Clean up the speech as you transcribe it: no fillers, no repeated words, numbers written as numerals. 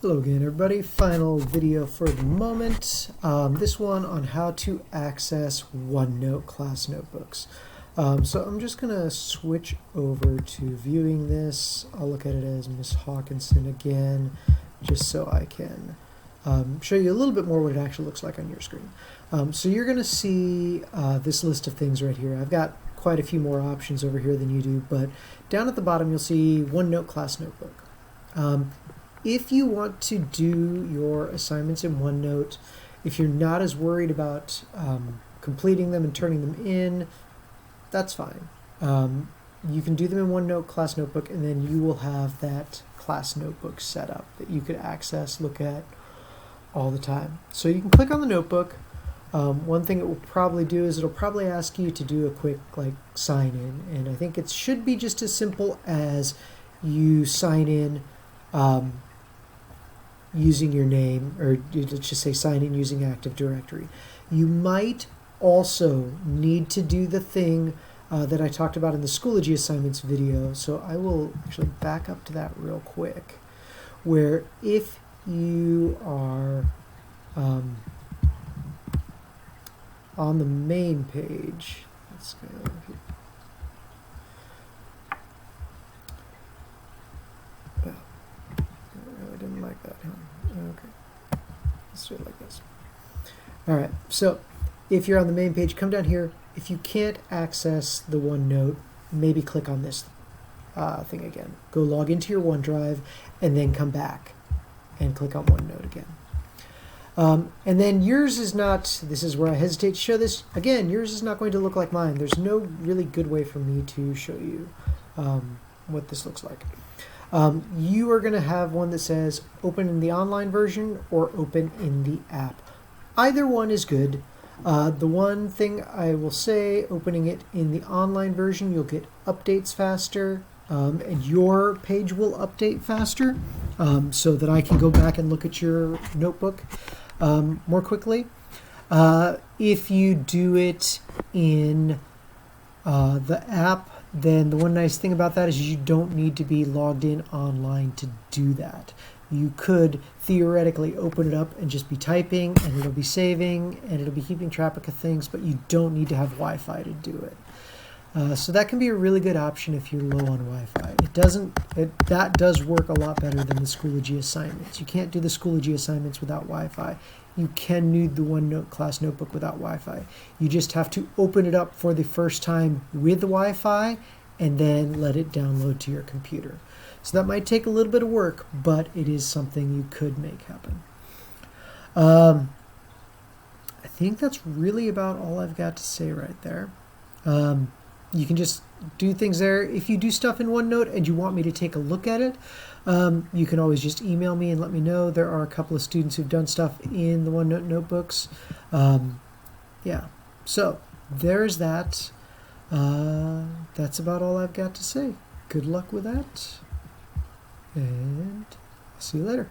Hello again, everybody. Final video for the moment. This one on how to access OneNote class notebooks. So I'm just going to switch over to viewing this. I'll look at it as Miss Hawkinson again, just so I can show you a little bit more what it actually looks like on your screen. So you're going to see this list of things right here. I've got quite a few more options over here than you do, but down at the bottom you'll see OneNote class notebook. If you want to do your assignments in OneNote, if you're not as worried about completing them and turning them in, that's fine. You can do them in OneNote class notebook, and then you will have that class notebook set up that you could access, look at all the time. So you can click on the notebook. One thing it will probably do is it'll probably ask you to do a quick sign in, and I think it should be just as simple as you sign in using your name, or let's just say sign in using Active Directory. You might also need to do the thing that I talked about in the Schoology assignments video, so I will actually back up to that real quick, where if you are on the main page, let's go here. I didn't like that, huh? Okay, let's do it like this. All right, so if you're on the main page, come down here. If you can't access the OneNote, maybe click on this thing again. Go log into your OneDrive and then come back and click on OneNote again. And then yours is not, this is where I hesitate to show this. Again, yours is not going to look like mine. There's no really good way for me to show you what this looks like. You are going to have one that says open in the online version or open in the app. Either one is good. The one thing I will say, opening it in the online version, you'll get updates faster, and your page will update faster, so that I can go back and look at your notebook more quickly. If you do it in the app, then the one nice thing about that is you don't need to be logged in online to do that. You could theoretically open it up and just be typing, and it'll be saving, and it'll be keeping track of things, but you don't need to have Wi-Fi to do it. So that can be a really good option if you're low on Wi-Fi. That does work a lot better than the Schoology assignments. You can't do the Schoology assignments without Wi-Fi. You can do the OneNote class notebook without Wi-Fi. You just have to open it up for the first time with the Wi-Fi and then let it download to your computer. So that might take a little bit of work, but it is something you could make happen. I think that's really about all I've got to say right there. You can just do things there. If you do stuff in OneNote and you want me to take a look at it, you can always just email me and let me know. There are a couple of students who've done stuff in the OneNote notebooks. Yeah, so there's that. That's about all I've got to say. Good luck with that, and I'll see you later.